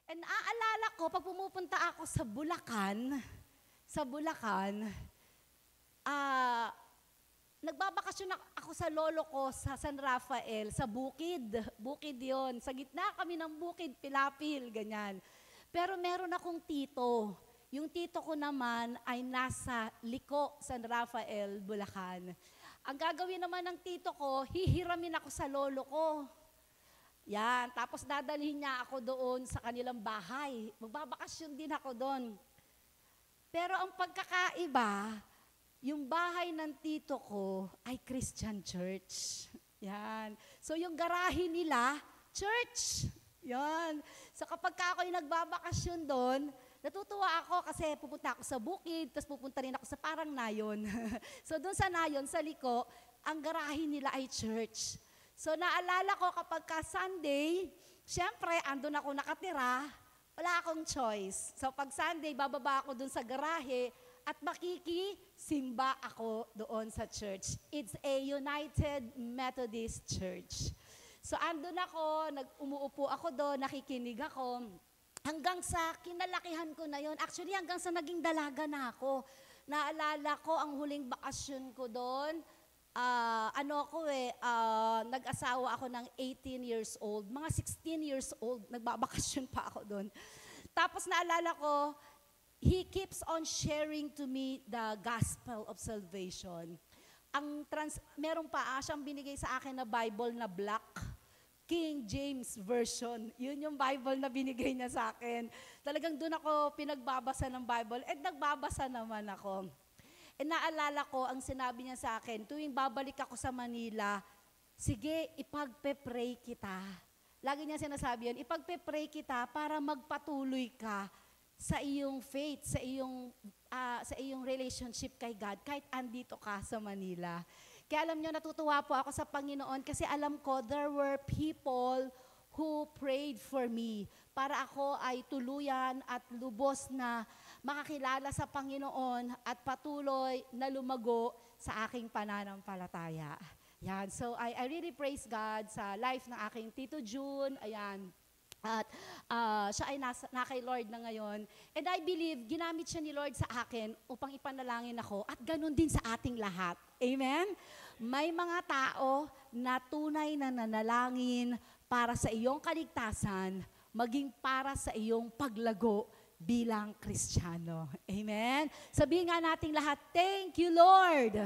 And naaalala ko, pag pumupunta ako sa Bulacan, ah, nagbabakasyon ako sa lolo ko sa San Rafael, sa bukid. Bukid yon. Sa gitna kami ng bukid, pilapil, ganyan. Pero meron akong tito. Yung tito ko naman ay nasa Liko, San Rafael, Bulacan. Ang gagawin naman ng tito ko, hihiramin ako sa lolo ko. Yan, tapos dadalhin niya ako doon sa kanilang bahay. Magbabakasyon din ako doon. Pero ang pagkakaiba, yung bahay ng tito ko ay Christian church. Yan. So yung garahe nila, church. Yan. So kapag ako'y nagbabakasyon doon, natutuwa ako kasi pupunta ako sa bukid, tapos pupunta rin ako sa parang Nayon. So doon sa Nayon, sa Liko, ang garahe nila ay church. So naalala ko kapag Sunday, syempre andun ako nakatira, wala akong choice. So pag Sunday, bababa ako dun sa garahe at makikisimba ako doon sa church. It's a United Methodist Church. So andun ako, umuupo ako doon, nakikinig ako, hanggang sa kinalakihan ko na yon. Actually hanggang sa naging dalaga na ako. Naalala ko ang huling bakasyon ko doon, nag-asawa ako ng 18 years old. Mga 16 years old, nagbabakasyon pa ako doon. Tapos naalala ko, he keeps on sharing to me the gospel of salvation. Meron pa siyang binigay sa akin na Bible na black, King James Version. Yun yung Bible na binigay niya sa akin. Talagang doon ako pinagbabasa ng Bible at nagbabasa naman ako. E naalala ko, ang sinabi niya sa akin, tuwing babalik ako sa Manila, sige, ipagpe-pray kita. Lagi niya sinasabi yan, ipagpe-pray kita para magpatuloy ka sa iyong faith, sa iyong relationship kay God, kahit andito ka sa Manila. Kaya alam niyo, natutuwa po ako sa Panginoon kasi alam ko, there were people who prayed for me para ako ay tuluyan at lubos na makakilala sa Panginoon at patuloy na lumago sa aking pananampalataya. Yan. So I really praise God sa life ng aking Tito June. Ayan. At siya ay na kay Lord na ngayon. And I believe, ginamit siya ni Lord sa akin upang ipanalangin ako at ganun din sa ating lahat. Amen? May mga tao na tunay na nanalangin para sa iyong kaligtasan, maging para sa iyong paglago bilang Kristiyano. Amen? Sabihin nga nating lahat, thank you, Lord.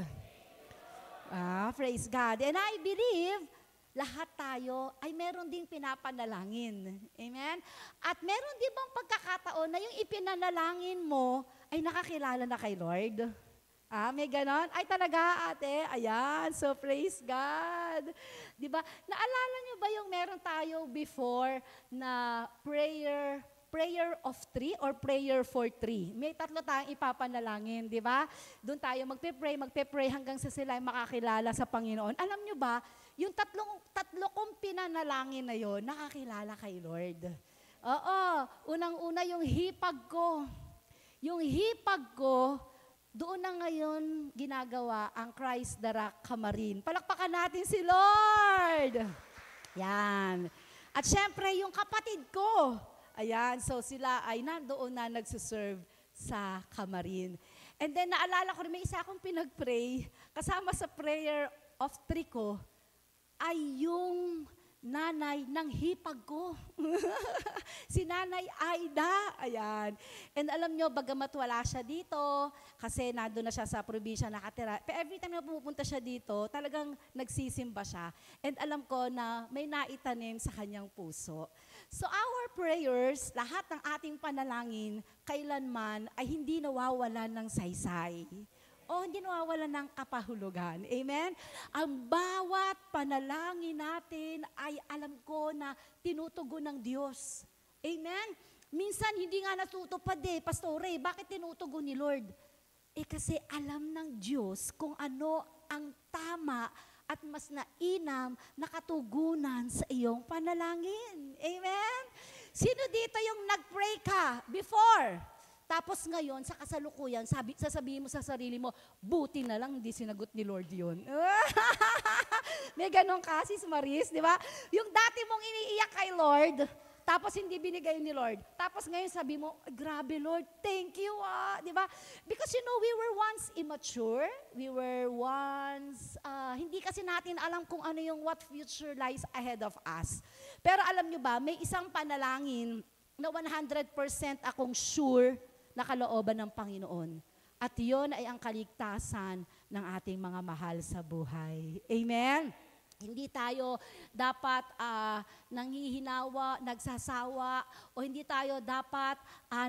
Praise God. And I believe, lahat tayo ay meron ding pinapanalangin. Amen? At meron din bang pagkakataon na yung ipinanalangin mo ay nakakilala na kay Lord? May ganon? Ay talaga, ate? Ayan. So praise God. Diba? Naalala nyo ba yung meron tayo before na prayer of 3 or prayer for 3? May tatlo tayong ipapanalangin, di ba? Doon tayo magpe-pray hanggang sa sila ay makakilala sa Panginoon. Alam nyo ba, yung tatlo kong pinanalangin na yon, nakakilala kay Lord. Oo, unang-una yung hipag ko. Yung hipag ko, doon na ngayon ginagawa ang Christ the Rock Camarin. Palakpakan natin si Lord! Yan. At syempre, yung kapatid ko, ayan, so sila ay nandoon na nagsiserve sa Camarin. And then naalala ko rin, may isa akong pinag-pray, kasama sa prayer of 3 ko, ay yung nanay ng hipag ko. Si Nanay Aida. Ayan. And alam nyo, bagamat wala siya dito, kasi nandun na siya sa probinsya nakatira, pero every time na pumupunta siya dito, talagang nagsisimba siya. And alam ko na may naitanim sa kanyang puso. So our prayers, lahat ng ating panalangin, kailanman ay hindi nawawalan ng saysay. O hindi nawawalan ng kapahulugan. Amen? Ang bawat panalangin natin ay alam ko na tinutugon ng Diyos. Amen? Minsan hindi nga natutupad Pastore, bakit tinutugon ni Lord? Kasi alam ng Diyos kung ano ang tama at mas nainam na katugunan sa iyong panalangin. Amen? Sino dito yung nag-pray ka before? Tapos ngayon, sa kasalukuyan, sasabihin mo sa sarili mo, buti na lang hindi sinagot ni Lord yun. May ganun ka, Sis Maris, di ba? Yung dati mong iniiyak kay Lord, Tapos hindi binigay ni Lord. Tapos ngayon sabi mo, grabe Lord, thank you di ba? Because we were once immature. We were once, hindi kasi natin alam kung ano yung what future lies ahead of us. Pero alam nyo ba, may isang panalangin na 100% akong sure na kalooban ng Panginoon. At yun ay ang kaligtasan ng ating mga mahal sa buhay. Amen? Hindi tayo dapat nanghihinawa, nagsasawa, o hindi tayo dapat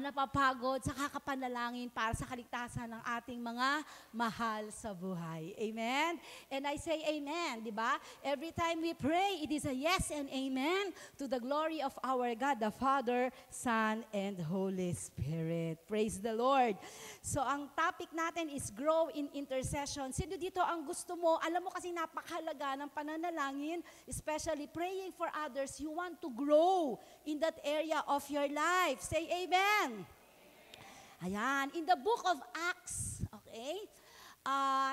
napapagod sa kakapanalangin para sa kaligtasan ng ating mga mahal sa buhay. Amen? And I say amen, di ba? Every time we pray, it is a yes and amen to the glory of our God, the Father, Son, and Holy Spirit. Praise the Lord. So ang topic natin is grow in intercession. Sino dito ang gusto mo? Alam mo kasi napakahalaga ng pananalangin, especially praying for others. You want to grow in that area of your life. Say amen. Ayan. In the book of Acts, okay,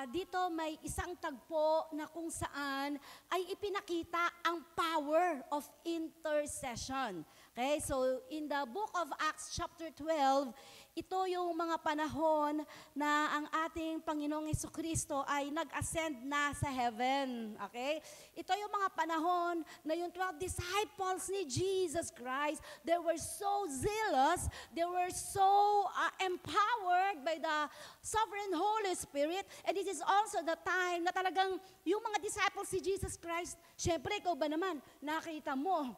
dito may isang tagpo na kung saan ay ipinakita ang power of intercession. Okay, so in the book of Acts chapter 12, ito yung mga panahon na ang ating Panginoong Jesucristo ay nag-ascend na sa heaven. Okay? Ito yung mga panahon na yung 12 disciples ni Jesus Christ, they were so zealous, they were so empowered by the sovereign Holy Spirit, and it is also the time na talagang yung mga disciples ni Jesus Christ, syempre ikaw ba naman, nakita mo,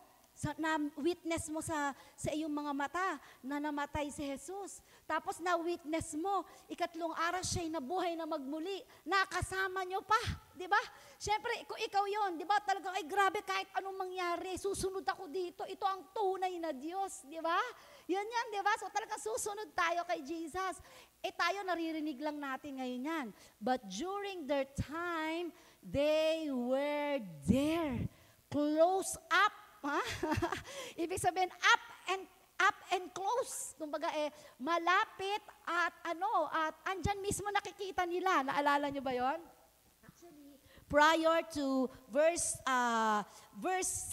na-witness mo sa iyong mga mata na namatay si Jesus. Tapos na-witness mo, ikatlong araw siya'y nabuhay na magmuli. Nakasama nyo pa, di ba? Siyempre, kung ikaw yon, di ba? Talagang, ay grabe, kahit anong mangyari, susunod ako dito. Ito ang tunay na Diyos, di ba? Yan, di ba? So talagang susunod tayo kay Jesus. Tayo naririnig lang natin ngayon yan. But during their time, they were there. Close up. Ibig sabihin, up and close. Kumbaga, malapit at andyan mismo nakikita nila. Naalala nyo ba yon? Actually, prior to verse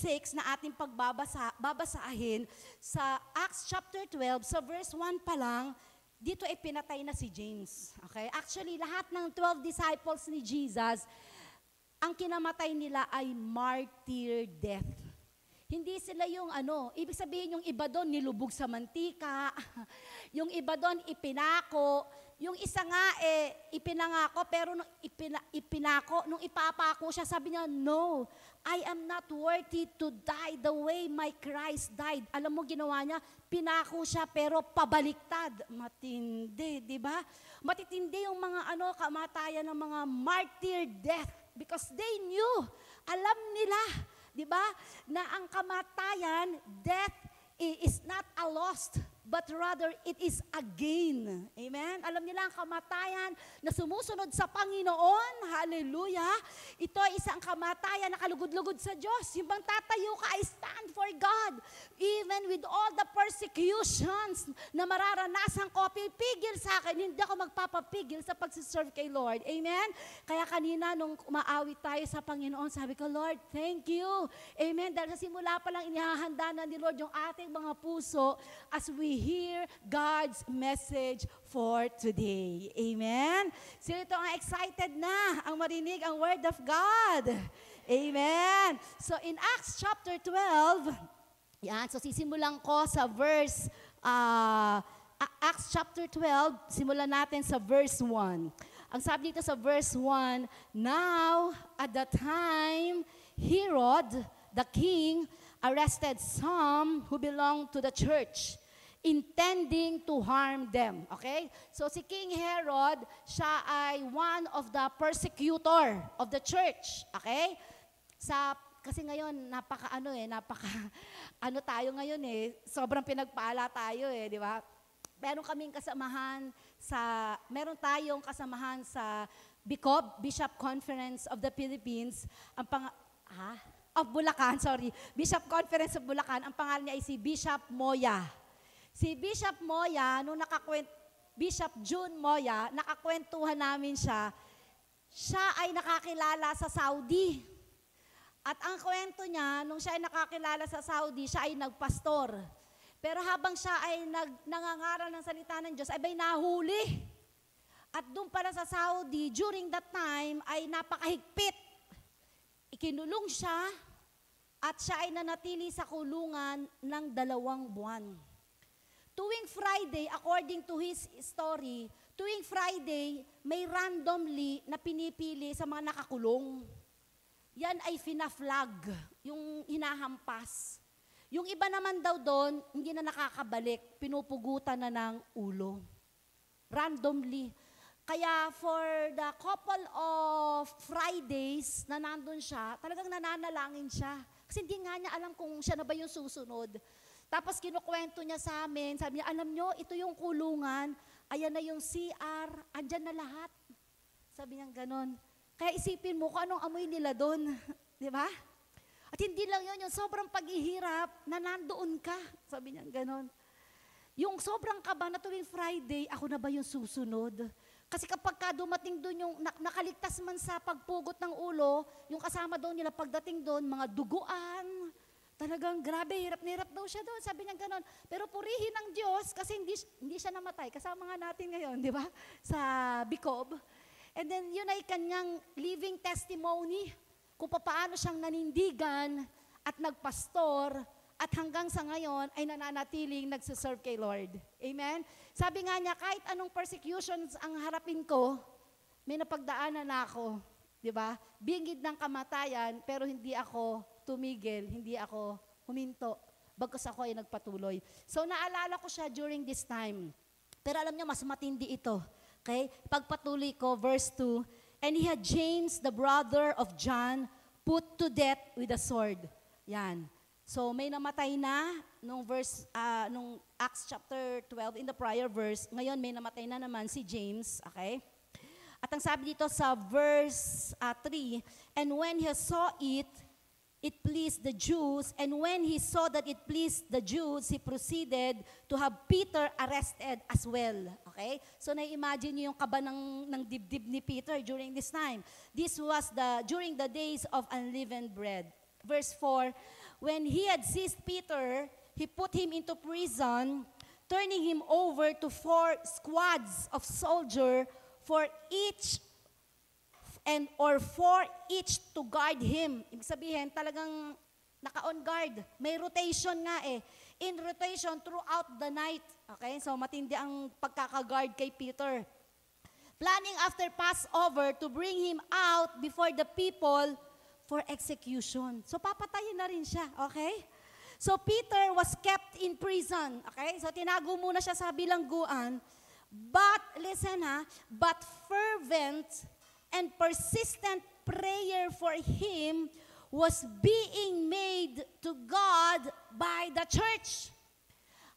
6 na ating babasahin, sa Acts chapter 12, sa verse 1 pa lang, dito pinatay na si James. Okay? Actually, lahat ng 12 disciples ni Jesus, ang kinamatay nila ay martyr death. Hindi sila yung ibig sabihin yung iba doon nilubog sa mantika, yung iba doon ipinako, yung isa nga ipinangako, pero nung nung ipapako siya, sabi niya, no, I am not worthy to die the way my Christ died. Alam mo ginawa niya? Pinako siya pero pabaliktad. Matindi, di ba? Matitindi yung mga kamatayan ng mga martyr death because they knew, alam nila, di ba, na ang kamatayan, death is not a loss, but rather it is a gain. Amen? Alam nila ang kamatayan na sumusunod sa Panginoon. Hallelujah. Ito ay isang kamatayan na kalugod-lugod sa Diyos. Yung bang tatayo ka, I stand for God. Even with all the persecutions na mararanasan ko, pipigil sa akin, hindi ako magpapapigil sa pagsiserve kay Lord. Amen? Kaya kanina nung umaawit tayo sa Panginoon, sabi ko, Lord, thank you. Amen? Dahil sa simula pa lang inihahanda na ni Lord yung ating mga puso as we hear God's message for today. Amen? Sino ito ang excited na ang marinig ang Word of God? Amen? So in Acts chapter 12, yan, so sisimulan ko sa verse, Acts chapter 12, simulan natin sa verse 1. Ang sabi dito sa verse 1, now at the time, Herod, the king, arrested some who belonged to the church, intending to harm them. Okay? So si King Herod, siya ay one of the persecutor of the church. Okay? Kasi ngayon, tayo ngayon sobrang pinagpala tayo di ba? Meron tayong kasamahan sa BICOB, Bishop Conference of the Philippines, Bishop Conference of Bulacan, ang pangalan niya ay si Bishop Moya. Si Bishop Moya, Bishop June Moya, nakakwentuhan namin siya ay nakakilala sa Saudi. At ang kwento niya, nung siya ay nakakilala sa Saudi, siya ay nagpastor. Pero habang siya ay nangangaral ng salita ng Diyos, ay may nahuli. At doon pala sa Saudi, during that time, ay napakahigpit. Ikinulong siya at siya ay nanatili sa kulungan ng 2 buwan. Tuwing Friday, according to his story, tuwing Friday, may randomly na pinipili sa mga nakakulong. Yan ay fina-flag, yung hinahampas. Yung iba naman daw doon, hindi na nakakabalik, pinupugutan na ng ulo. Randomly. Kaya for the couple of Fridays na nandun siya, talagang nananalangin siya. Kasi hindi nga niya alam kung siya na ba yung susunod. Tapos kinukwento niya sa amin, sabi niya, alam niyo, ito yung kulungan, ayan na yung CR, andyan na lahat. Sabi niya ganon. Kaya isipin mo kung anong amoy nila doon. Di ba? At hindi lang yun, yung sobrang paghihirap na nandoon ka. Sabi niya ganon. Yung sobrang kaba na tuwing Friday, ako na ba yung susunod? Kasi kapag ka dumating doon yung nakaligtas man sa pagpugot ng ulo, yung kasama daw nila pagdating doon, mga duguan, talagang grabe, hirap na hirap daw siya doon. Sabi niya ganon. Pero purihin ng Diyos kasi hindi siya namatay. Kasama nga natin ngayon, di ba? Sa Bicob. And then yun ay kanyang living testimony kung paano siyang nanindigan at nagpastor at hanggang sa ngayon ay nananatiling nagsiserve kay Lord. Amen? Sabi nga niya, kahit anong persecutions ang harapin ko, may napagdaanan na ako. Di ba? Bingid ng kamatayan, pero hindi ako tumigil, hindi ako huminto. Bagkus ako ay nagpatuloy. So naalala ko siya during this time. Pero alam niyo, mas matindi ito. Okay? Pagpatuloy ko, verse 2, and he had James, the brother of John, put to death with a sword. Yan. So may namatay na nung Acts chapter 12 in the prior verse. Ngayon may namatay na naman si James, okay? At ang sabi dito sa verse 3, and when he saw it, it pleased the Jews, and when he saw that it pleased the Jews, he proceeded to have Peter arrested as well. Okay? So na-imagine niyo yung kaba ng dibdib ni Peter during this time. This was during the days of unleavened bread. Verse 4, when he had seized Peter, he put him into prison, turning him over to 4 squads of soldiers for each each to guard him. Ibig sabihin, talagang naka-on guard. May rotation nga eh. In rotation throughout the night. Okay? So matindi ang pagkaka-guard kay Peter. Planning after Passover to bring him out before the people for execution. So papatayin na rin siya. Okay? So Peter was kept in prison. Okay? So tinago muna siya sa bilangguan. But, listen but fervent and persistent prayer for him was being made to God by the church.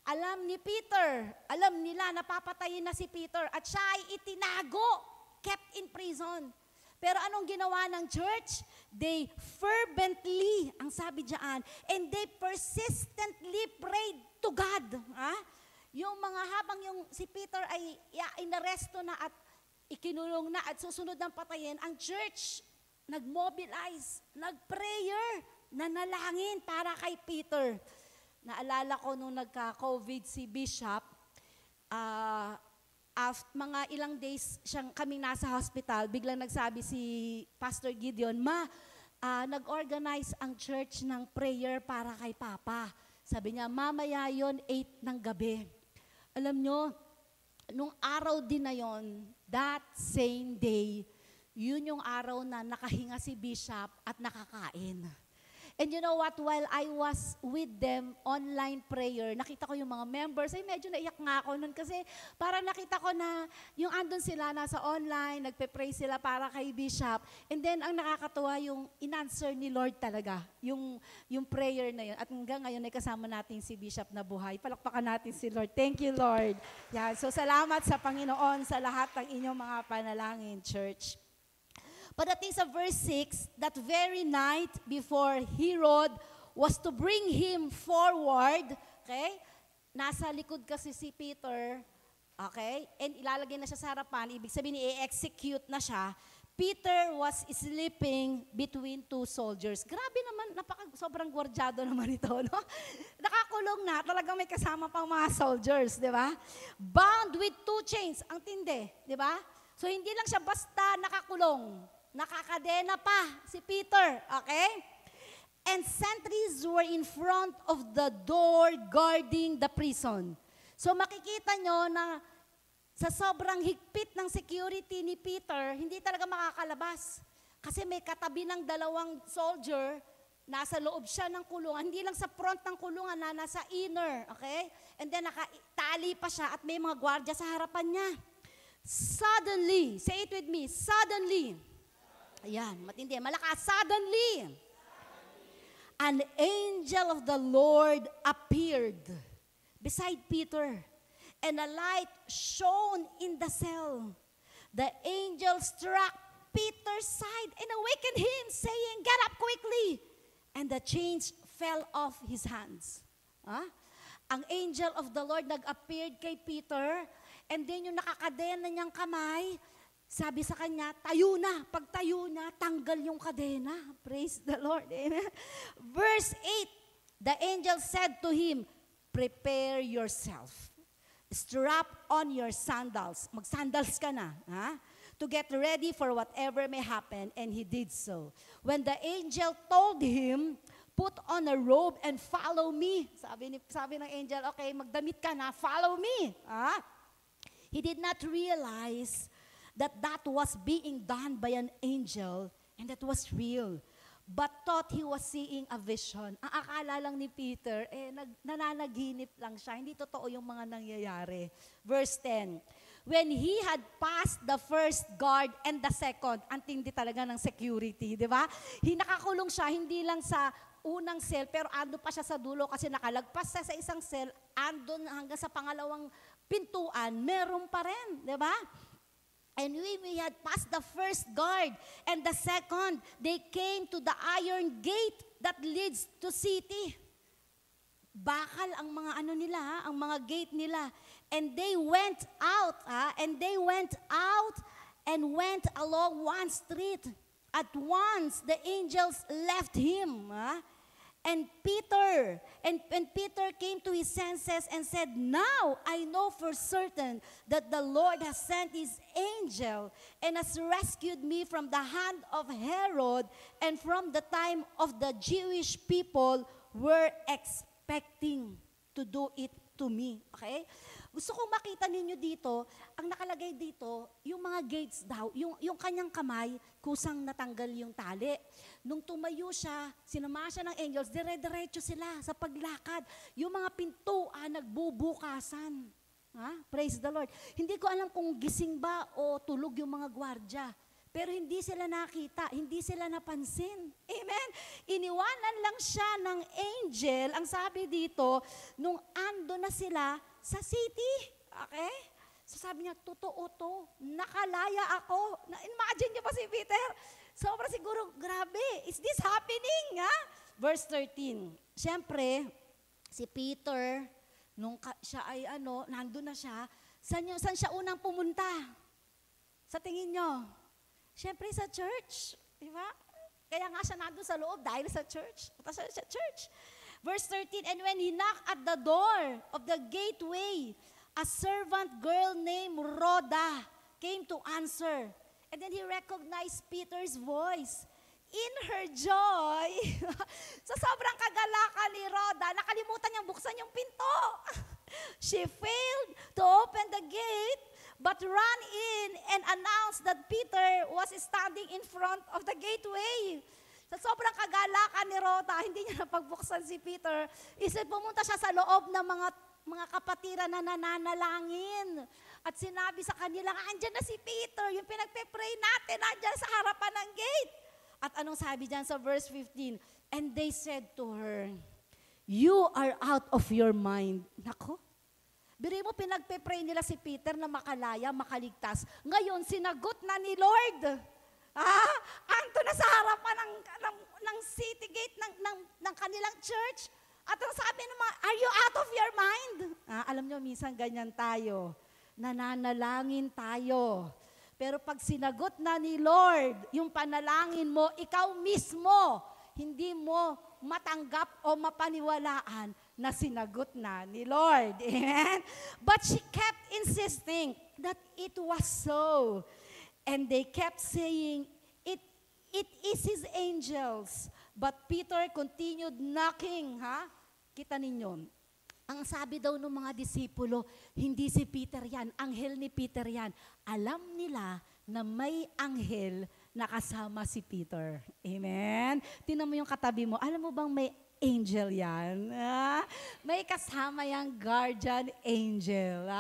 Alam ni Peter, alam nila na papatayin na si Peter at siya ay itinago, kept in prison. Pero anong ginawa ng church? They fervently, ang sabi diyan, and they persistently prayed to God. Yung mga habang yung si Peter ay inaresto na at ikinulong na at susunod ng patayin, ang church nag-mobilize, nag-prayer, nanalangin para kay Peter. Naalala ko nung nagka-COVID si Bishop, mga ilang days kaming nasa hospital, biglang nagsabi si Pastor Gideon, nag-organize ang church ng prayer para kay Papa. Sabi niya, mamaya yon 8 ng gabi. Alam nyo, nung araw din na yon, that same day, yun yung araw na nakahinga si Bishop at nakakain. And you know what, while I was with them, online prayer, nakita ko yung mga members, ay medyo naiyak nga ako nun kasi para nakita ko na yung andun sila, nasa online, nagpe-pray sila para kay Bishop. And then ang nakakatuwa yung in-answer ni Lord talaga, yung prayer na yun. At hanggang ngayon ay kasama natin si Bishop na buhay. Palakpakan natin si Lord. Thank you, Lord. Yan. So salamat sa Panginoon sa lahat ng inyong mga panalangin, church. Pagdating sa verse 6, that very night before Herod was to bring him forward, okay? Nasa likod kasi si Peter, okay? And ilalagay na siya sa harapan, ibig sabihin i-execute na siya. Peter was sleeping between two soldiers. Grabe naman, sobrang gwardyado naman ito, no? Nakakulong na, talagang may kasama pang mga soldiers, di ba? Bound with two chains, ang tindi, di ba? So hindi lang siya basta nakakulong, nakakadena pa si Peter, okay? And sentries were in front of the door guarding the prison. So makikita nyo na sa sobrang higpit ng security ni Peter, hindi talaga makakalabas. Kasi may katabi ng dalawang soldier, nasa loob siya ng kulungan, hindi lang sa front ng kulungan, nasa inner, okay? And then nakatali pa siya at may mga gwardiya sa harapan niya. Suddenly, say it with me, suddenly, ayan, matindi, malakas, suddenly, an angel of the Lord appeared beside Peter, and a light shone in the cell. The angel struck Peter's side and awakened him, saying, "Get up quickly." And the chains fell off his hands. Ang angel of the Lord nag-appeared kay Peter, and then yung nakakadena niyang kamay, sabi sa kanya, tayo na. Pag tayo na, tanggal yung kadena. Praise the Lord. Amen. Verse 8, the angel said to him, "Prepare yourself. Strap on your sandals." Mag-sandals ka na, ha? To get ready for whatever may happen. And he did so. When the angel told him, "Put on a robe and follow me." Sabi ng angel, okay, magdamit ka na, follow me. He did not realize that was being done by an angel and that was real, but thought he was seeing a vision. Ang akala lang ni Peter, nananaginip lang siya. Hindi totoo yung mga nangyayari. Verse 10, when he had passed the first guard and the second, ang tindi talaga ng security, di ba? Nakakulong siya, hindi lang sa unang cell, pero ando pa siya sa dulo kasi nakalagpas siya sa isang cell, andon hanggang sa pangalawang pintuan, meron pa rin, di ba? And when we had passed the first guard and the second, they came to the iron gate that leads to city. Bakal ang mga ang mga gate nila. And they went out, and went along one street. At once, the angels left him. And Peter came to his senses and said, "Now I know for certain that the Lord has sent his angel and has rescued me from the hand of Herod and from the time of the Jewish people were expecting to do it to me." Okay? Gusto kong makita ninyo dito, ang nakalagay dito, yung mga gates daw, yung kanyang kamay, kusang natanggal yung tali. Nung tumayo siya, sinama siya ng angels, dire-diretso sila sa paglakad. Yung mga pintuan, nagbubukasan. Praise the Lord. Hindi ko alam kung gising ba o tulog yung mga gwardya. Pero hindi sila nakita, hindi sila napansin. Amen? Iniwanan lang siya ng angel, ang sabi dito, nung ando na sila sa city. Okay? So sabi niya, totoo to, nakalaya ako. Imagine niyo pa si Peter? Sobra siguro, grabe, is this happening? Verse 13, siyempre, si Peter, nung siya ay nandun na siya, saan siya unang pumunta? Sa tingin niyo? Siyempre sa church, di ba? Kaya nga siya nandun sa loob dahil sa church. Punta siya sa church. Verse 13, and when he knocked at the door of the gateway, a servant girl named Rhoda came to answer. And then he recognized Peter's voice. In her joy, sa sobrang kagalakan ni Rhoda, nakalimutan niyang buksan yung pinto. She failed to open the gate, but ran in and announced that Peter was standing in front of the gateway. Sa sobrang kagalakan ni Rhoda, hindi niya napagbuksan si Peter. Isip, pumunta siya sa loob ng mga kapatiran na nananalangin. At sinabi sa kanila, andyan na si Peter, yung pinagpe-pray natin, andyan sa harapan ng gate. At anong sabi dyan sa verse 15? And they said to her, "You are out of your mind." Nako, biri mo, pinagpe-pray nila si Peter na makalaya, makaligtas. Ngayon, sinagot na ni Lord. Anto na sa harapan ng city gate ng kanilang church. At ang sabi naman, are you out of your mind? Alam nyo, minsan ganyan tayo. Nananalangin tayo. Pero pag sinagot na ni Lord yung panalangin mo, ikaw mismo, hindi mo matanggap o mapaniwalaan na sinagot na ni Lord. Amen? But she kept insisting that it was so. And they kept saying, it is his angels. But Peter continued knocking, ha? Kita ninyo. Ang sabi daw ng mga disipulo, hindi si Peter yan, anghel ni Peter yan. Alam nila na may anghel na kasama si Peter. Amen? Tingnan mo yung katabi mo, alam mo bang may angel yan? May kasama yung guardian angel.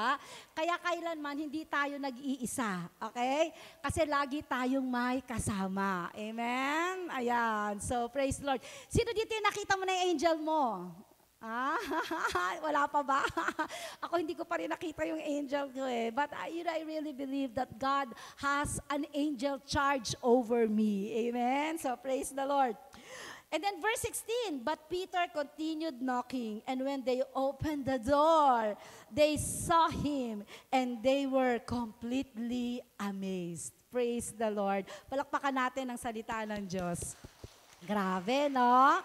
Kaya kailanman hindi tayo nag-iisa. Okay? Kasi lagi tayong may kasama. Amen? Ayan. So, praise the Lord. Sino dito yung nakita mo na yung angel mo? Wala pa ba? Ako hindi ko pa rin nakita yung angel ko eh. But I really believe that God has an angel charge over me. Amen? So, praise the Lord. And then verse 16, but Peter continued knocking, and when they opened the door, they saw him, and they were completely amazed. Praise the Lord. Palakpakan natin ang salita ng Diyos. Grabe, no?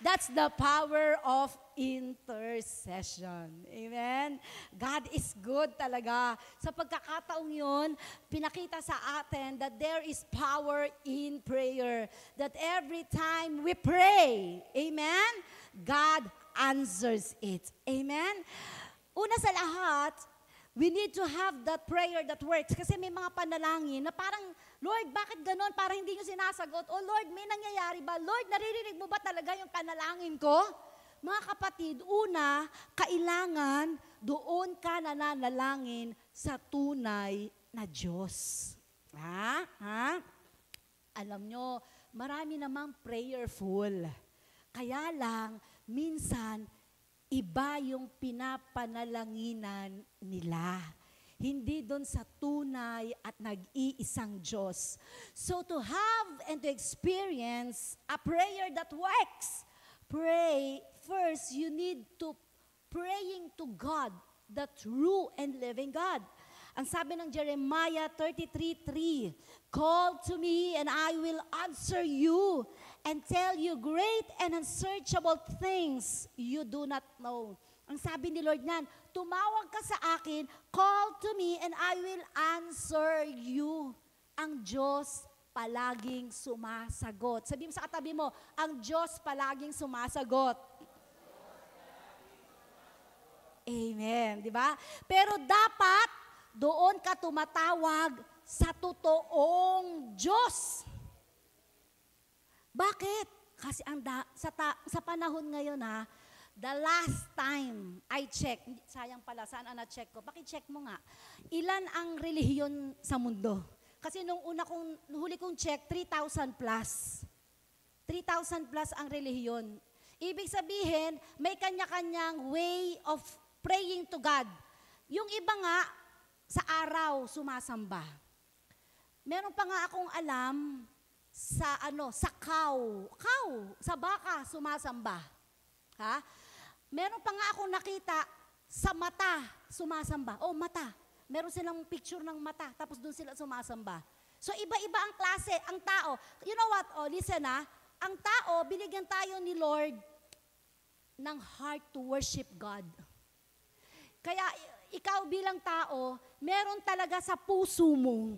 That's the power of intercession. Amen? God is good talaga. Sa pagkakataong yun, pinakita sa atin that there is power in prayer. That every time we pray, amen, God answers it. Amen? Una sa lahat, we need to have that prayer that works. Kasi may mga panalangin na parang, Lord, bakit ganon? Parang hindi nyo sinasagot. Oh Lord, may nangyayari ba? Lord, naririnig mo ba talaga yung panalangin ko? Mga kapatid, una, kailangan doon ka nananalangin sa tunay na Diyos. Alam nyo, marami namang prayerful. Kaya lang, minsan, iba yung pinapanalanginan nila. Hindi doon sa tunay at nag-iisang Diyos. So to have and to experience a prayer that works, pray, first you need to praying to God, the true and living God. Ang sabi ng Jeremiah 33:3, call to me and I will answer you and tell you great and unsearchable things you do not know. Ang sabi ni Lord nan, tumawag ka sa akin, call to me and I will answer you. Ang Diyos palaging sumasagot. Sabi mo sa katabi mo, ang Diyos palaging sumasagot. Amen, di ba? Pero dapat doon ka tumatawag sa totoong Diyos. Bakit? Kasi sa panahon ngayon the last time I checked, sayang pala, saan ang na-check ko? Paki-check mo nga, ilan ang relihiyon sa mundo? Kasi nung huli kong check, 3,000 plus. 3,000 plus ang relihiyon. Ibig sabihin, may kanya-kanyang way of praying to God. Yung iba nga, sa araw, sumasamba. Meron pa nga akong alam, sa cow, sa baka, sumasamba. Meron pa nga akong nakita, sa mata, sumasamba. Oh, mata. Meron silang picture ng mata, tapos doon sila sumasamba. So, iba-iba ang klase, ang tao. You know what? Oh, listen ang tao, binigyan tayo ni Lord ng heart to worship God. Kaya, ikaw bilang tao, meron talaga sa puso mo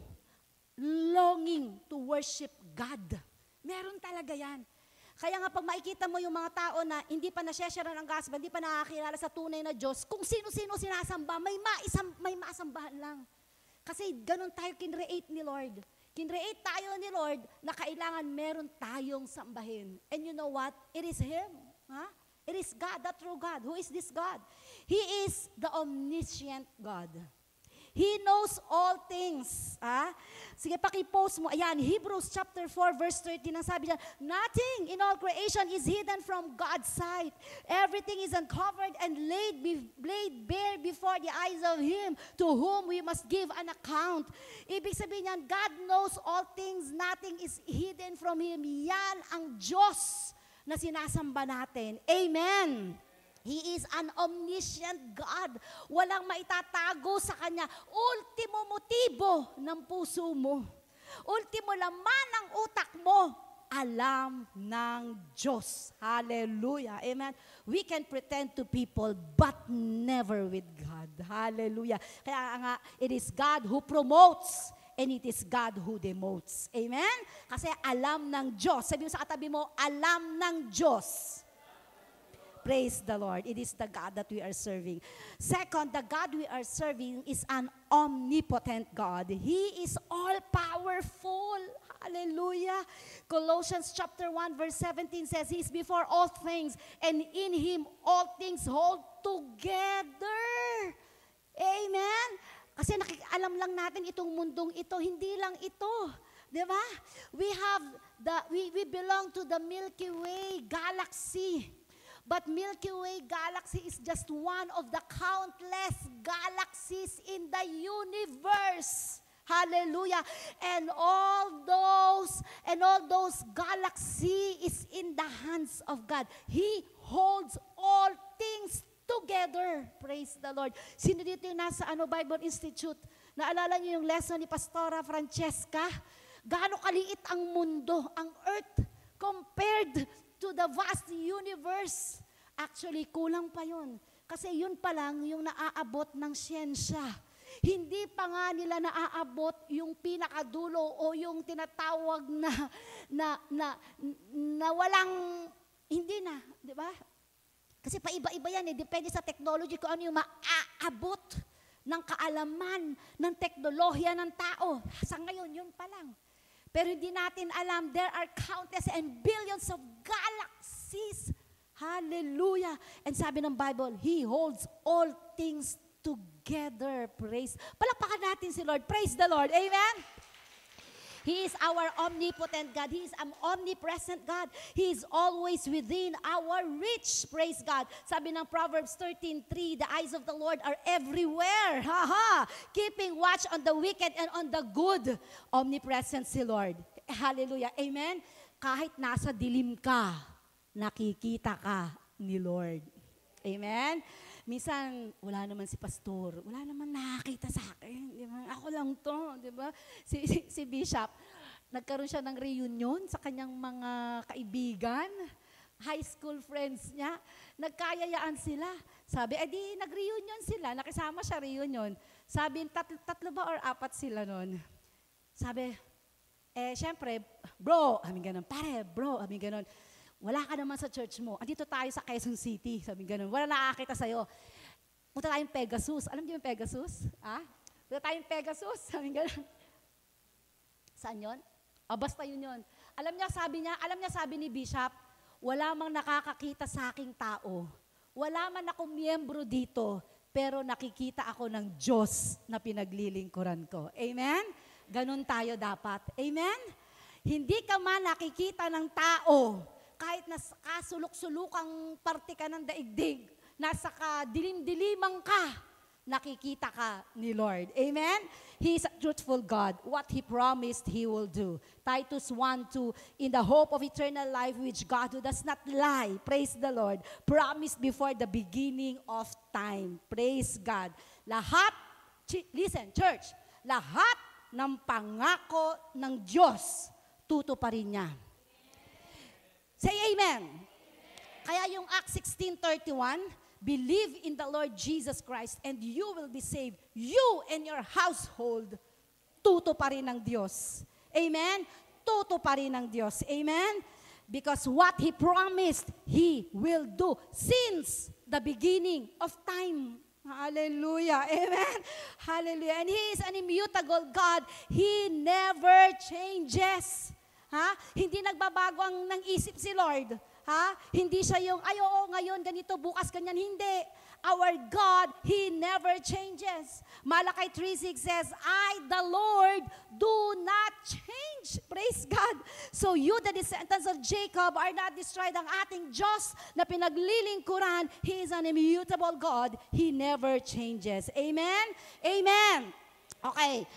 longing to worship God. Meron talaga yan. Kaya nga pag makikita mo yung mga tao na hindi pa nasyeshare ng gospel, hindi pa nakakilala sa tunay na Diyos, kung sino-sino sinasamba, may masambahan lang. Kasi ganun tayo kinreate ni Lord. Kinreate tayo ni Lord na kailangan meron tayong sambahin. And you know what? It is Him. It is God, the true God. Who is this God? He is the omniscient God. He knows all things. Sige, paki-post mo. Ayan, Hebrews chapter 4, verse 13, ang sabi niya, nothing in all creation is hidden from God's sight. Everything is uncovered and laid bare before the eyes of Him to whom we must give an account. Ibig sabihin niyan, God knows all things. Nothing is hidden from Him. Yan ang Diyos na sinasamba natin. Amen. He is an omniscient God. Walang maitatago sa Kanya. Ultimo motibo ng puso mo. Ultimo laman ng utak mo. Alam ng Diyos. Hallelujah. Amen. We can pretend to people, but never with God. Hallelujah. Kaya nga, it is God who promotes and it is God who demotes. Amen? Kasi alam ng Diyos. Sabi mo sa katabi mo, alam ng Diyos. Praise the Lord. It is the God that we are serving. Second, the God we are serving is an omnipotent God. He is all-powerful. Hallelujah. Colossians chapter 1 verse 17 says, He is before all things, and in Him all things hold together. Amen? Kasi alam lang natin itong mundong ito, hindi lang ito. Diba? We belong to the Milky Way galaxy. But Milky Way galaxy is just one of the countless galaxies in the universe. Hallelujah. And all those galaxies is in the hands of God. He holds all things together. Praise the Lord. Sino dito yung nasa Bible Institute? Naalala niyo yung lesson ni Pastora Francesca? Gaano kaliit ang mundo, ang earth, compared to the vast universe. Actually, kulang pa yun. Kasi yun pa lang yung naaabot ng siyensya. Hindi pa nga nila naaabot yung pinakadulo o yung tinatawag na walang, hindi na, di ba? Kasi paiba-iba yan depende sa technology kung ano yung maaabot ng kaalaman, ng teknolohiya ng tao. Sa ngayon, yun pa lang. Pero hindi natin alam, there are countless and billions of galaxies. Hallelujah. And sabi ng Bible, He holds all things together. Praise. Palakpakan natin si Lord. Praise the Lord. Amen. He is our omnipotent God. He is an omnipresent God. He is always within our reach. Praise God. Sabi ng Proverbs 13:3, the eyes of the Lord are everywhere. Keeping watch on the wicked and on the good. Omnipresent si Lord. Hallelujah. Amen. Kahit nasa dilim ka, nakikita ka ni Lord. Amen. Minsan, wala naman si pastor, wala naman nakakita sa akin. Di ba? Ako lang to, di ba? Si Bishop, nagkaroon siya ng reunion sa kanyang mga kaibigan, high school friends niya. Nagkayayaan sila. Sabi, di nag-reunion sila, nakisama siya reunion. Sabi, tatlo ba or apat sila nun? Sabi, syempre, bro, aming ganun, pare, bro, aming ganun. Wala ka naman sa church mo. Andito tayo sa Quezon City. Sabi ganun. Wala nakakita sa'yo. Punta tayong Pegasus. Alam niyo yung Pegasus? Punta tayong Pegasus. Sabi ganun. Saan yun? Basta yun. Alam niya sabi ni Bishop, wala mang nakakakita sa aking tao. Wala man akong miyembro dito, pero nakikita ako ng Diyos na pinaglilingkuran ko. Amen? Ganun tayo dapat. Amen? Hindi ka man nakikita ng tao, kahit nasa kasulok-sulukang parte ka ng daigdig, nasa kadilim-dilimang ka, nakikita ka ni Lord. Amen? He is a truthful God. What He promised, He will do. Titus 1:2, in the hope of eternal life which God who does not lie, praise the Lord, promised before the beginning of time. Praise God. Listen, church, lahat ng pangako ng Diyos, tutuparin niya. Say amen. Kaya yung Acts 16:31, believe in the Lord Jesus Christ and you will be saved. You and your household, tutuparin ng Diyos. Amen? Tutuparin ng Diyos. Amen? Because what He promised, He will do since the beginning of time. Hallelujah. Amen? Hallelujah. And He is an immutable God. He never changes. Hindi nagbabago ang ng isip si Lord. Hindi siya yung, oo, ngayon, ganito, bukas, ganyan. Hindi. Our God, He never changes. Malakay 3:6 says, I, the Lord, do not change. Praise God. So you, the descendants of Jacob, are not destroyed. Ang ating Diyos na pinaglilingkuran, He is an immutable God. He never changes. Amen? Amen. Okay.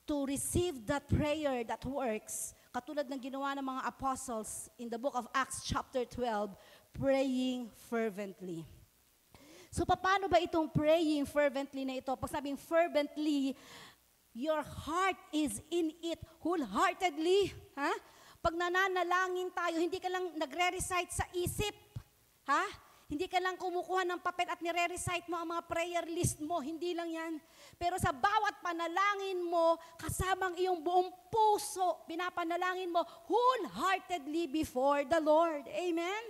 To receive that prayer that works, katulad ng ginawa ng mga apostles in the book of Acts chapter 12, praying fervently. So, paano ba itong praying fervently na ito? Pag sabing fervently, your heart is in it wholeheartedly. Ha? Pag nananalangin tayo, hindi ka lang nagre-recite sa isip. Ha? Hindi ka lang kumukuha ng papel at nire-recite mo ang mga prayer list mo. Hindi lang yan. Pero sa bawat panalangin mo, kasamang iyong buong puso, pinapanalangin mo wholeheartedly before the Lord. Amen?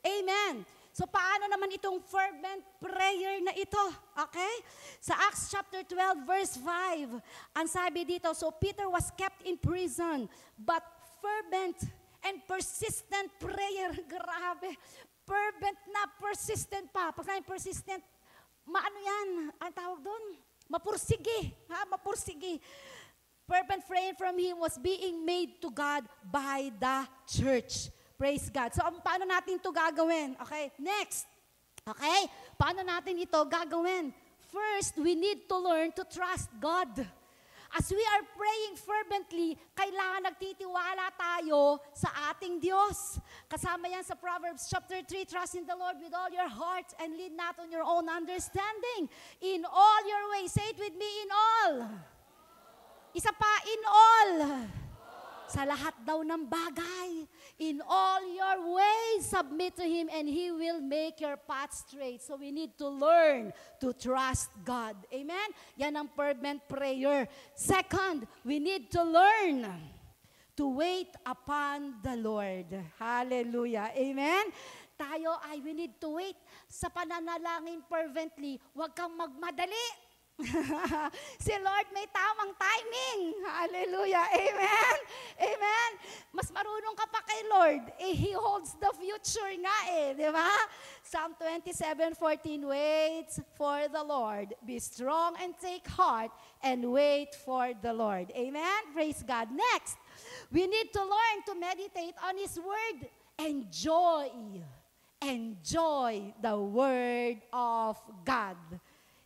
Amen. So paano naman itong fervent prayer na ito? Okay? Sa Acts chapter 12 verse 5, ang sabi dito, so Peter was kept in prison, but fervent and persistent prayer. Grabe. Fervent na, persistent pa. Pag sabi persistent, maano yan? Ang tawag doon? Mapursige. Ha? Mapursige. Fervent prayer from him was being made to God by the church. Praise God. So, paano natin ito gagawin? Okay, next. Okay, paano natin ito gagawin? First, we need to learn to trust God. As we are praying fervently, kailangan nagtitiwala tayo sa ating Diyos. Kasama yan sa Proverbs chapter 3, trust in the Lord with all your heart and lean not on your own understanding. In all your ways, say it with me, in all. Isa pa, in all. Sa lahat daw ng bagay. In all your ways, submit to Him and He will make your path straight. So we need to learn to trust God. Amen? Yan ang fervent prayer. Second, we need to learn to wait upon the Lord. Hallelujah. Amen? We need to wait sa pananalangin fervently. Huwag kang magmadali. Si Lord may tamang timing. Hallelujah. Amen. Amen. Mas marunong ka pa kay Lord. He holds the future nga di ba? Psalm 27:14, wait for the Lord. Be strong and take heart and wait for the Lord. Amen. Praise God. Next, we need to learn to meditate on His Word. Enjoy the Word of God.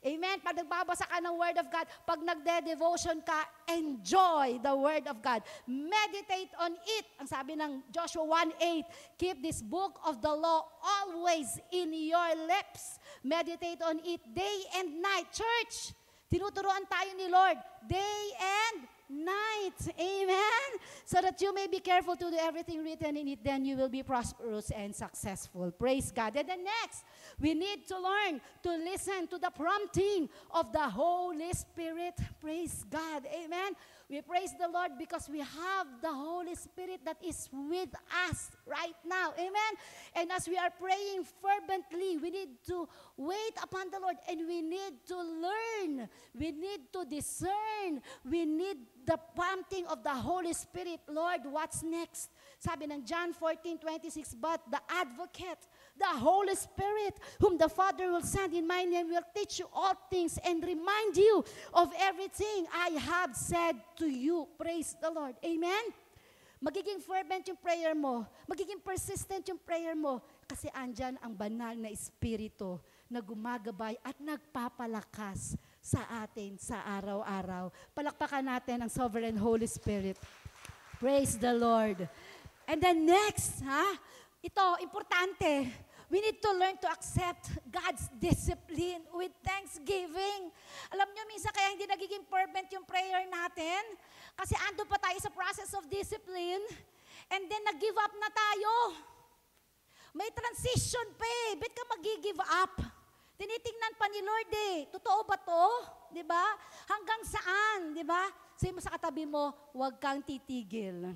Amen? Pag nagbabasa ka ng Word of God, pag nagde-devotion ka, enjoy the Word of God. Meditate on it. Ang sabi ng Joshua 1:8, keep this book of the law always in your lips. Meditate on it day and night. Church, tinuturuan tayo ni Lord, day and night. Amen? So that you may be careful to do everything written in it, then you will be prosperous and successful. Praise God. And then next, we need to learn to listen to the prompting of the Holy Spirit. Praise God. Amen? We praise the Lord because we have the Holy Spirit that is with us right now. Amen? And as we are praying fervently, we need to wait upon the Lord and we need to learn. We need to discern. We need the prompting of the Holy Spirit. Lord, what's next? Sabi ng John 14:26, but the Advocate, the Holy Spirit, whom the Father will send in my name, will teach you all things and remind you of everything I have said to you. Praise the Lord. Amen? Magiging fervent yung prayer mo. Magiging persistent yung prayer mo. Kasi andyan ang banal na Espiritu na gumagabay at nagpapalakas sa atin sa araw-araw. Palakpakan natin ang Sovereign Holy Spirit. Praise the Lord. And then next, ito, importante. We need to learn to accept God's discipline with thanksgiving. Alam nyo, minsan kaya hindi nagiging fervent yung prayer natin. Kasi ando pa tayo sa process of discipline. And then nag-give up na tayo. May transition pa Ba't ka mag-give up? Tinitingnan pa ni Lord Totoo ba to? Diba? Hanggang saan? Diba? Sabi mo sa katabi mo, huwag kang titigil.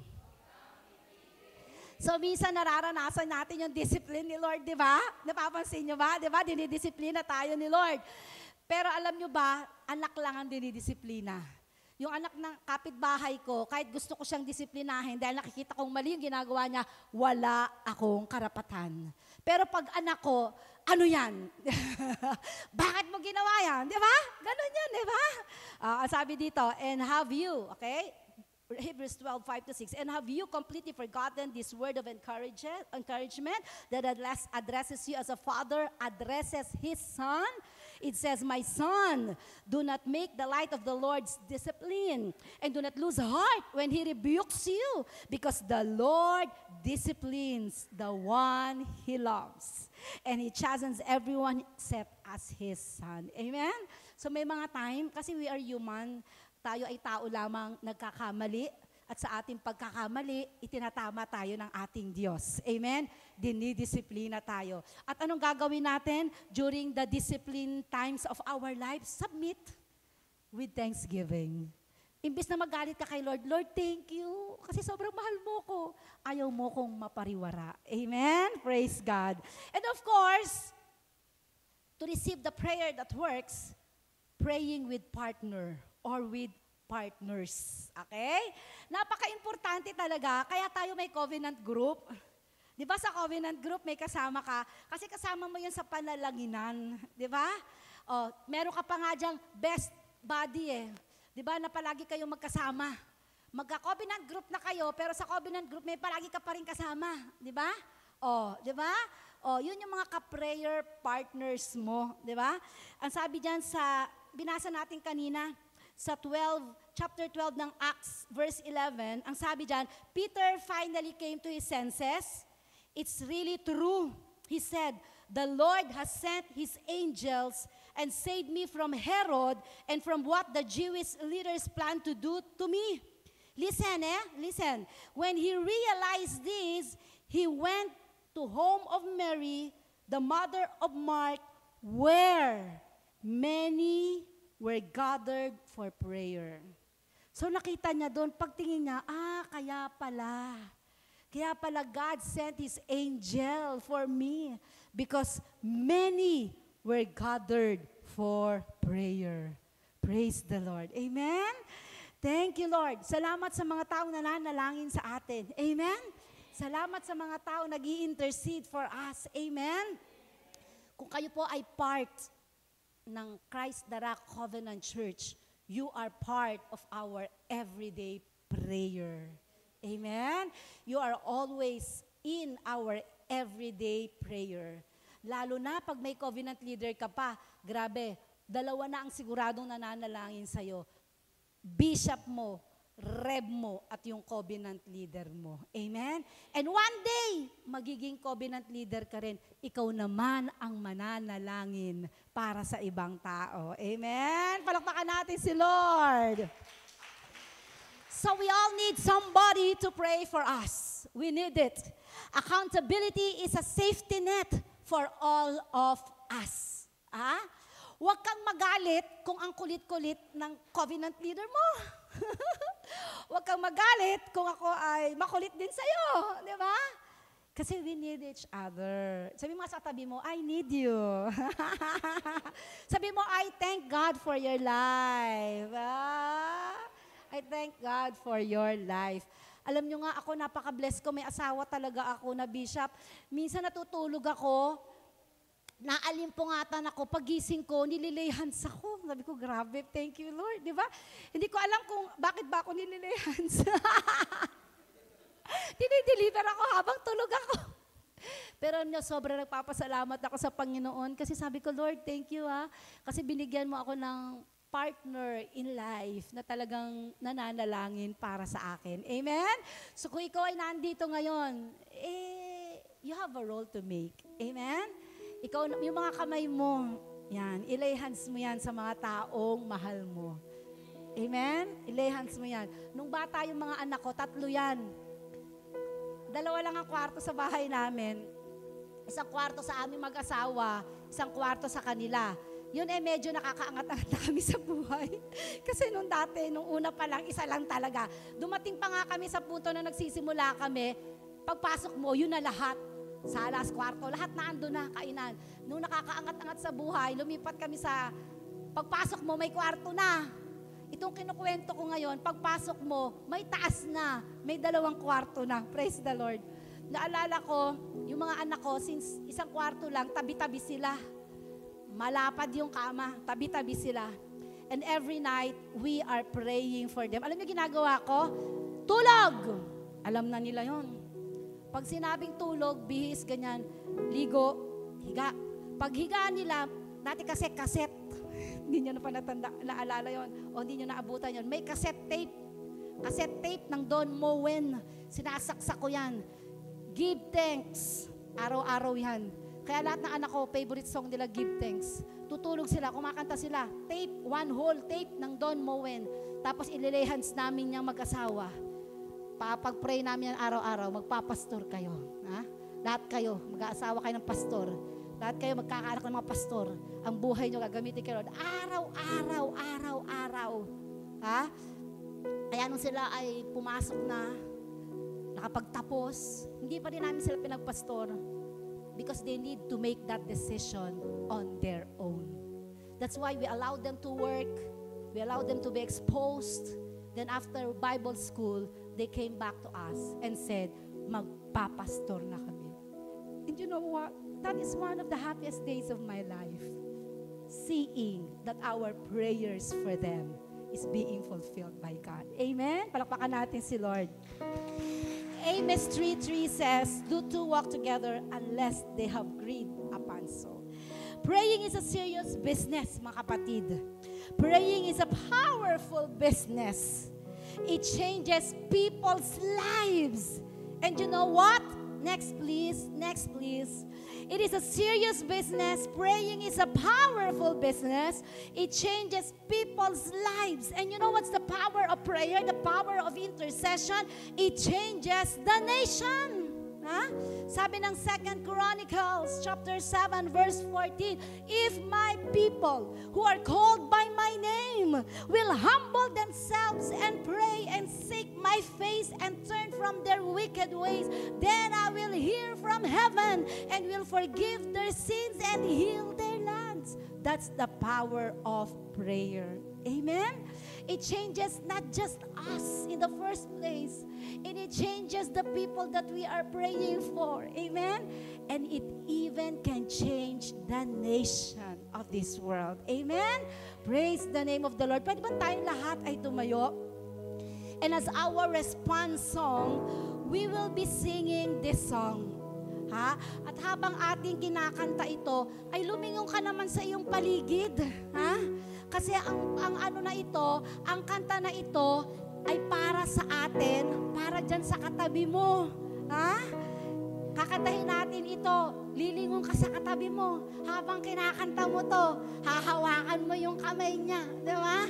So, minsan nararanasan natin yung discipline ni Lord, di ba? Napapansin nyo ba? Di ba? Dinidisiplina tayo ni Lord. Pero alam nyo ba, anak lang ang dinidisiplina. Yung anak ng kapitbahay ko, kahit gusto ko siyang disiplinahin, dahil nakikita kong mali yung ginagawa niya, wala akong karapatan. Pero pag anak ko, ano yan? Bakit mo ginawa yan? Di ba? Ganon yan, di ba? Sabi dito, and have you, okay? Hebrews 12:5-6. And have you completely forgotten this word of encouragement that addresses you as a father addresses his son? It says, my son, do not make the light of the Lord's discipline, and do not lose heart when he rebukes you, because the Lord disciplines the one he loves, and he chastens everyone except as his son. Amen? So may mga time, kasi we are human, tayo ay tao lamang nagkakamali, at sa ating pagkakamali, itinatama tayo ng ating Diyos. Amen? Dinidisiplina tayo. At anong gagawin natin during the discipline times of our life? Submit with thanksgiving. Imbis na magalit ka kay Lord, Lord, thank you. Kasi sobrang mahal mo ko. Ayaw mo kong mapariwara. Amen? Praise God. And of course, to receive the prayer that works, praying with partner or with partners. Okay? Napaka-importante talaga. Kaya tayo may covenant group. Di ba sa covenant group may kasama ka? Kasi kasama mo yan sa panalanginan. Di ba? O, meron ka pa nga dyang best buddy eh. Di ba na palagi kayong magkasama? Magka-covenant group na kayo, pero sa covenant group may palagi ka pa rin kasama. Di ba? O, di ba? O, yun yung mga ka-prayer partners mo. Di ba? Ang sabi dyan sa, binasa natin kanina, sa chapter 12 ng Acts, verse 11, ang sabi dyan, Peter finally came to his senses. It's really true. He said, the Lord has sent his angels and saved me from Herod and from what the Jewish leaders planned to do to me. Listen, listen. When he realized this, he went to home of Mary, the mother of Mark, where many were gathered for prayer. So nakita niya doon, pagtingin niya, kaya pala God sent His angel for me because many were gathered for prayer. Praise the Lord. Amen? Thank you, Lord. Salamat sa mga tao na nanalangin sa atin. Amen? Salamat sa mga tao nag-i-intercede for us. Amen? Kung kayo po ay part ng Christ the Rock Covenant Church, you are part of our everyday prayer. Amen? You are always in our everyday prayer. Lalo na pag may covenant leader ka pa, grabe, dalawa na ang siguradong nananalangin sa'yo. Bishop mo, reb mo, at yung covenant leader mo. Amen? And one day, magiging covenant leader ka rin. Ikaw naman ang mananalangin para sa ibang tao. Amen? Palakpakan natin si Lord. So we all need somebody to pray for us. We need it. Accountability is a safety net for all of us. Huwag kang magalit kung ang kulit-kulit ng covenant leader mo. Huwag kang magalit kung ako ay makulit din sa'yo. Di ba? Kasi we need each other. Sabi mo sa tabi mo, I need you. Sabi mo, I thank God for your life. I thank God for your life. Alam nyo nga, ako napaka-bless ko. May asawa talaga ako na bishop. Minsan natutulog ako, naalimpungatan ako, pagising ko, nililayhans ako. Sabi ko, grabe, thank you, Lord. Di ba? Hindi ko alam kung bakit ba ako nililayhans. Dinideliver ako habang tulog ako. Pero sobrang nagpapasalamat ako sa Panginoon kasi sabi ko, Lord, thank you kasi binigyan mo ako ng partner in life na talagang nananalangin para sa akin. Amen? So kung ikaw ay nandito ngayon, you have a role to make. Amen? Ikaw, yung mga kamay mo, yan, ilay hands mo yan sa mga taong mahal mo. Amen? Ilay hands mo yan. Nung bata yung mga anak ko, 3 yan. 2 lang ang kwarto sa bahay namin. 1 kwarto sa aming mag-asawa, 1 kwarto sa kanila. Yun medyo nakakaangat-angat na kami sa buhay. Kasi nung dati, nung una pa lang, 1 lang talaga. Dumating pa nga kami sa punto na nagsisimula kami, pagpasok mo, yun na lahat. Sala, kwarto, lahat na ando na, kainan. Nung nakakaangat-angat sa buhay, lumipat kami sa, pagpasok mo, may kwarto na. Itong kinukwento ko ngayon, pagpasok mo, may taas na, may 2 kwarto na. Praise the Lord. Naalala ko, yung mga anak ko, since 1 kwarto lang, tabi-tabi sila. Malapad yung kama, tabi-tabi sila. And every night, we are praying for them. Alam niyo ginagawa ko? Tulog! Alam na nila yon. Pag sinabing tulog, bihis, ganyan, ligo, higa. Pag higa nila, dati kasi kaset, hindi nyo na pa naalala yon, o hindi nyo naabutan yon. May cassette tape ng Don Moen. Sinasaksak ko yan. Give thanks. Araw-araw yan. Kaya lahat ng anak ko, favorite song nila, Give Thanks. Tutulog sila, kumakanta sila. Tape, one whole tape ng Don Moen. Tapos ililay hands namin niyang mag-asawa. Pag-pray namin yan araw-araw, magpapastor kayo. Ha? Lahat kayo, mag-aasawa kayo ng pastor. Lahat kayo magkakaanak ng mga pastor. Ang buhay nyo gagamitin kayo. Araw-araw. Ha? Kaya nung sila ay pumasok na, nakapagtapos, hindi pa rin namin sila pinagpastor because they need to make that decision on their own. That's why we allow them to work, we allow them to be exposed. Then after Bible school, they came back to us and said, magpapastor na kami. And you know what? That is one of the happiest days of my life. Seeing that our prayers for them is being fulfilled by God. Amen? Palakpakan natin si Lord. Amos 3:3 says, do two walk together unless they have agreed upon so. Praying is a serious business, mga kapatid. Praying is a powerful business. It changes people's lives. And you know what? Next please. It is a serious business. Praying is a powerful business. It changes people's lives. And you know what's the power of prayer? The power of intercession? It changes the nation. Huh? Sabi ng 2 Chronicles chapter 7 verse 14, if my people who are called by my name will humble themselves and pray and seek my face and turn from their wicked ways, then I will hear from heaven and will forgive their sins and heal their lands. That's the power of prayer. Amen? It changes not just us in the first place, and it changes the people that we are praying for. Amen? And it even can change the nation of this world. Amen? Praise the name of the Lord. Pwede ba tayong lahat ay tumayo? And as our response song, we will be singing this song. Ha? At habang ating kinakanta ito, ay lumingon ka naman sa iyong paligid. Ha? Kasi ang ano na ito, ang kanta na ito ay para sa atin, para dyan sa katabi mo. Ha? Kakantahin natin ito, lilingon ka sa katabi mo. Habang kinakanta mo to, hahawakan mo yung kamay niya. Di ba?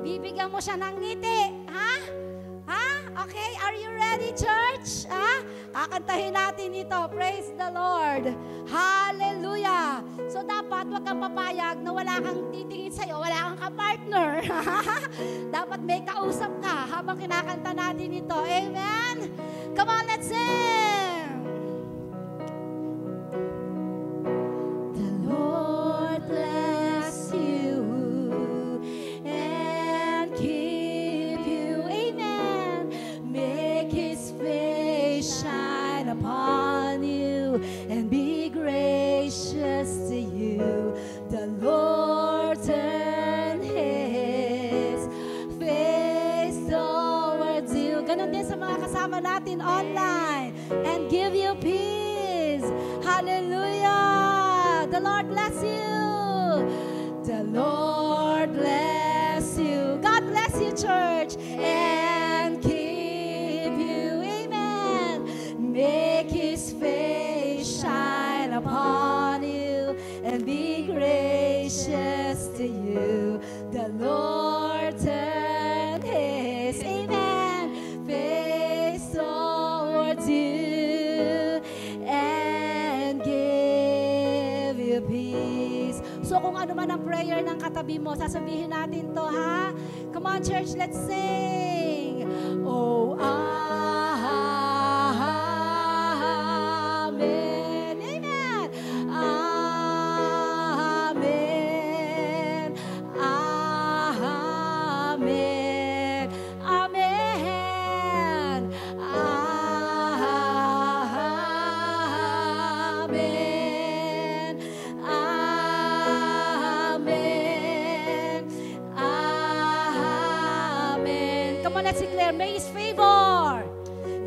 Bibigyan mo siya ng ngiti. Ha? Ha? Okay, are you ready, church? Ha? Kakantahin natin ito. Praise the Lord. Hallelujah. So dapat wag kang papayag na wala kang titingin sa'yo, wala kang ka-partner. Dapat may kausap ka habang kinakanta natin ito. Amen? Come on, let's sing! The Lord bless you and keep you. Amen. Make His face shine upon you and be gracious to you. The Lord turn His face towards you. Ganon din sa mga kasama natin online. And give you peace. Hallelujah. The Lord bless you. The Lord bless you. God bless you, church. And keep you. Amen. Make His face shine upon you and be gracious to you. The Lord turn His, amen, face towards you and give you peace. So kung ano man ang prayer ng katabi mo, sasabihin natin to, ha? Come on, church, let's sing. Oh, amen. Amen. Amen. Amen. Amen. Amen. Amen. Amen. Come on, let's declare, may His favor.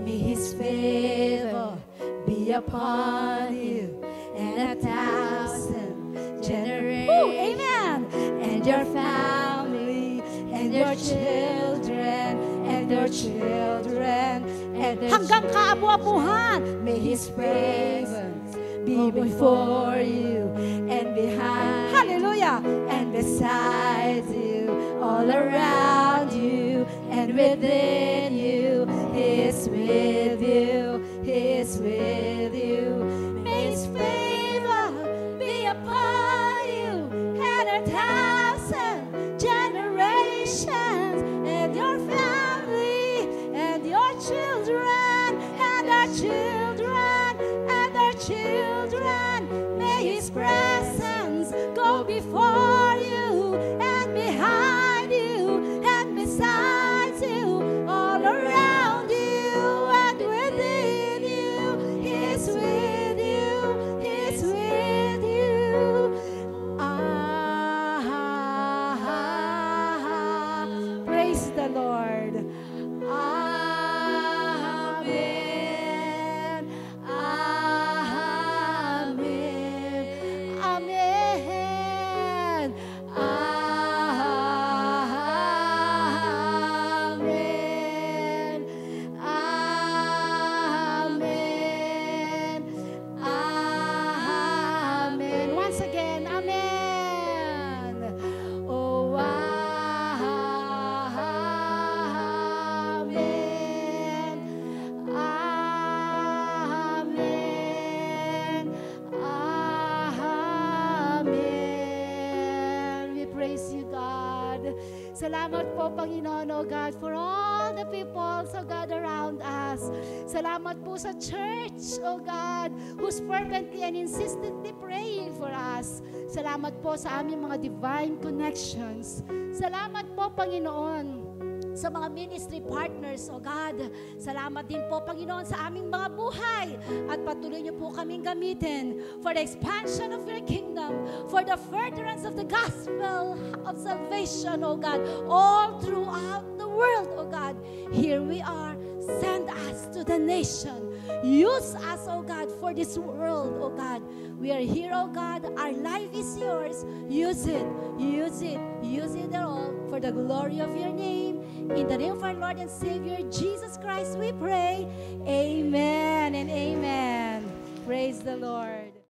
May His favor be upon you and 1,000 generations. Ooh, amen. And your family and your children and your children and hanggang kaabu-abuhan. May His favor be before you and behind. Hallelujah. And beside you, all around you and within you. He is with you. He is with you. May His favor be upon you and 1,000 generations and your family and your children and our children and our children. May His presence go before you and behind you and beside you, all around you and within you. He is with you. He is with you. Praise the Lord. Amen. Amen. Amen. Amen. Amen. Amen. Once again, amen. Oh, amen. Amen. Amen. We praise you, God. Salamat po, Panginoon, oh God, for all the people, so God, around us. Salamat po sa church, oh God, who's fervently and insistently praying for us. Salamat po sa aming mga divine connections. Salamat po, Panginoon, sa mga ministry partners, oh God. Salamat din po, Panginoon, sa aming mga buhay. At patuloy niyo po kaming gamitin for the expansion of your kingdom, for the furtherance of the gospel of salvation, oh God, all throughout the world, oh God. Here we are. Send us to the nation. Use us, oh God, for this world, oh God. We are here, oh God. Our life is yours. Use it. Use it. Use it all for the glory of your name. In the name of our Lord and Savior, Jesus Christ, we pray. Amen and amen. Praise the Lord.